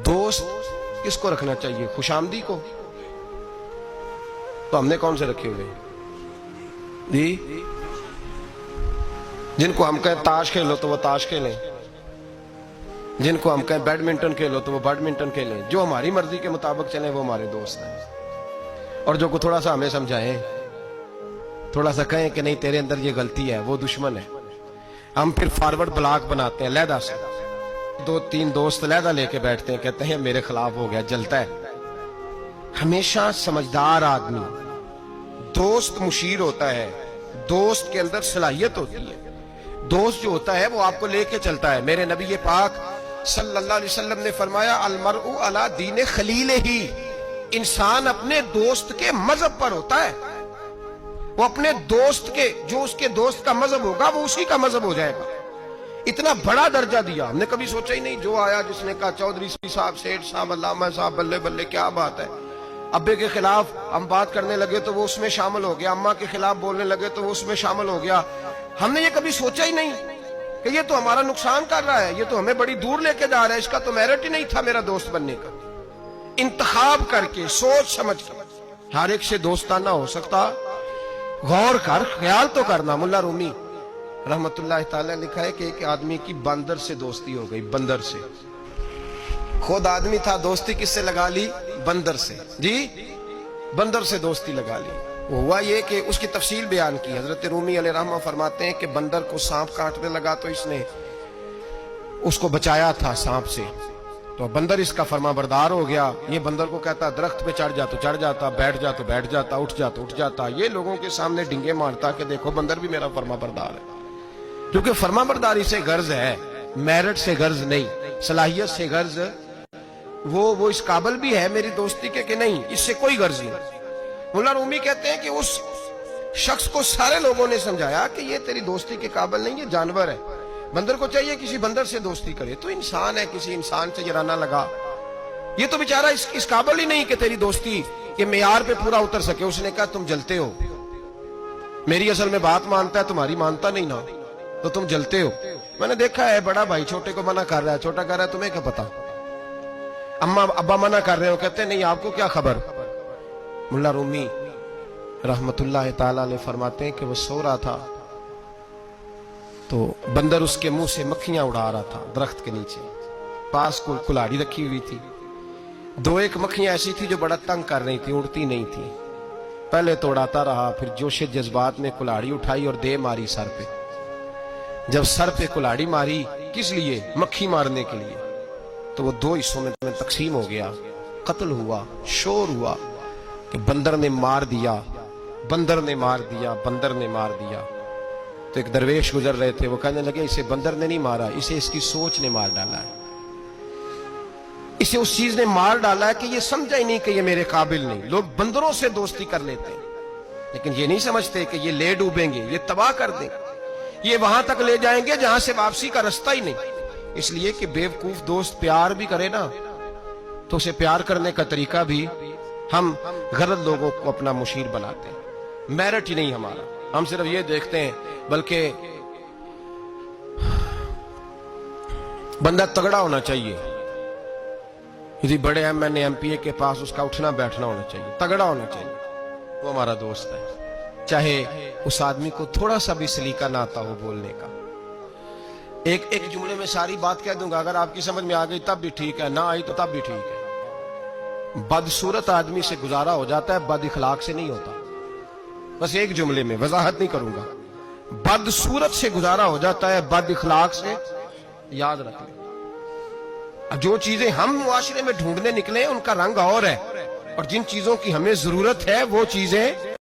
दोस्त किसको रखना चाहिए? खुशामदी को? तो हमने कौन से रखे हुए जी? जिनको हम कहें ताश खेलो तो वो ताश खेलें, जिनको हम कहें बैडमिंटन खेलो तो वो बैडमिंटन खेलें। जो हमारी मर्जी के मुताबिक चले वो हमारे दोस्त हैं। और जो को थोड़ा सा हमें समझाएं, थोड़ा सा कहें कि नहीं तेरे अंदर ये गलती है, वो दुश्मन है। हम फिर फॉरवर्ड ब्लॉक बनाते हैं लहदा से। 2-3 दोस्त लहदा लेके बैठते हैं, कहते हैं मेरे खिलाफ हो गया, जलता है। हमेशा समझदार आदमी दोस्त मुशीर होता है, दोस्त के अंदर सलाहियत होती है। दोस्त जो होता है वो आपको लेके चलता है। मेरे नबी पाक सल्लल्लाहु अलैहि वसल्लम ने फरमाया अलमरउ अला दीन खलीलिही, इंसान अपने दोस्त के मजहब पर होता है। वो अपने दोस्त के, जो उसके दोस्त का मजहब होगा वो उसी का मजहब हो जाएगा। इतना बड़ा दर्जा दिया हमने कभी सोचा ही नहीं। जो आया जिसने कहा चौधरी साहब, सेठ साहब, अल्लामा साहब, बल्ले बल्ले क्या बात है। अब्बे के खिलाफ हम बात करने लगे तो वो उसमें शामिल हो गया, अम्मा के खिलाफ बोलने लगे तो वो उसमें शामिल हो गया। हमने ये कभी सोचा ही नहीं कि ये तो हमारा नुकसान कर रहा है, ये तो हमें बड़ी दूर लेके जा रहा है, इसका तो मेरिट ही नहीं था मेरा दोस्त बनने का। इंतखाब करके, सोच समझ कर, हर एक से दोस्ताना हो सकता, गौर कर, ख्याल तो करना। मुल्ला रूमी रहमतुल्लाह ताला लिखा है कि एक आदमी की बंदर से दोस्ती हो गई, बंदर से। खुद आदमी था, दोस्ती किससे लगा ली? बंदर से जी, बंदर से दोस्ती लगा ली। वो हुआ ये कि उसकी तफसील बयान की। हजरत रूमी अलैहि रहमा फरमाते हैं कि बंदर को सांप काटने लगा तो इसने उसको बचाया था सांप से। तो बंदर इसका फरमाबरदार हो गया। ये बंदर को कहता दरख्त पे चढ़ जा तो चढ़ जाता, बैठ जा तो बैठ जाता, उठ जा तो उठ जाता। ये लोगों के सामने डिंगे मारता कि देखो बंदर भी मेरा फरमाबरदार है। क्योंकि फरमाबरदारी से गर्ज है, मेरिट से गर्ज नहीं, सलाहियत से गर्ज। वो इस काबिल भी है मेरी दोस्ती के कि नहीं, इससे कोई गर्ज नहीं। मुल्ला रूमी कहते हैं कि उस शख्स को सारे लोगों ने समझाया कि ये तेरी दोस्ती के काबिल नहीं, ये जानवर है। बंदर को चाहिए किसी बंदर से दोस्ती करे, तो इंसान है, किसी इंसान से जराना लगा। ये तो बेचारा इस काबिल ही नहीं कि तेरी दोस्ती के मेयार पे पूरा उतर सके। उसने कहा तुम जलते हो, मेरी असल में बात मानता है, तुम्हारी मानता नहीं ना, तो तुम जलते हो। मैंने देखा है बड़ा भाई छोटे को मना कर रहा है, छोटा कह रहा है तुम्हें क्या पता। अम्मा अब्बा मना कर रहे हो, कहते नहीं आपको क्या खबर। मुल्ला रूमी रहमतुल्लाह ताला अलैह फरमाते हैं कि वो सो रहा था तो बंदर उसके मुंह से मक्खियां उड़ा रहा था दरख्त के नीचे। पास को कुल्हाड़ी रखी हुई थी। 2-1 मक्खियां ऐसी थी जो बड़ा तंग कर रही थी, उड़ती नहीं थी। पहले तो उड़ाता रहा, फिर जोश जज्बात में कुल्हाड़ी उठाई और दे मारी सर पे। जब सर पे कुल्हाड़ी मारी, किस लिए? मक्खी मारने के लिए। तो वो 2 हिस्सों में तकसीम हो गया, कत्ल हुआ, शोर हुआ कि बंदर ने मार दिया, बंदर ने मार दिया, बंदर ने मार दिया। तो एक दरवेश गुजर रहे थे, वो कहने लगे इसे बंदर ने नहीं मारा, इसे इसकी सोच ने मार डाला है, इसे उस चीज ने मार डाला है कि ये समझा ही नहीं कि ये मेरे काबिल नहीं। लोग बंदरों से दोस्ती कर लेते हैं, लेकिन ये नहीं समझते कि ये ले डूबेंगे, ये तबाह कर देंगे, ये वहां तक ले जाएंगे जहां से वापसी का रास्ता ही नहीं। इसलिए कि बेवकूफ दोस्त प्यार भी करे ना, तो उसे प्यार करने का तरीका भी हम गलत लोगों को अपना मुशीर बनाते हैं। मेरिट ही नहीं हमारा, हम सिर्फ ये देखते हैं, बल्कि बंदा तगड़ा होना चाहिए। यदि बड़े एमएनए एमपीए के पास उसका उठना बैठना होना चाहिए, तगड़ा होना चाहिए, वो हमारा दोस्त है। चाहे उस आदमी को थोड़ा सा भी सलीका ना आता हो बोलने का। एक जुमले में सारी बात कह दूंगा, अगर आपकी समझ में आ गई तब भी ठीक है, ना आई तो तब भी ठीक है। बदसूरत आदमी से गुजारा हो जाता है, बद इखलाक से नहीं होता। बस एक जुमले में, वजाहत नहीं करूंगा। बदसूरत से गुजारा हो जाता है, बद इखलाक से याद रख लें। जो चीजें हम मुआशरे में ढूंढने निकले उनका रंग और है, और जिन चीजों की हमें जरूरत है वो चीजें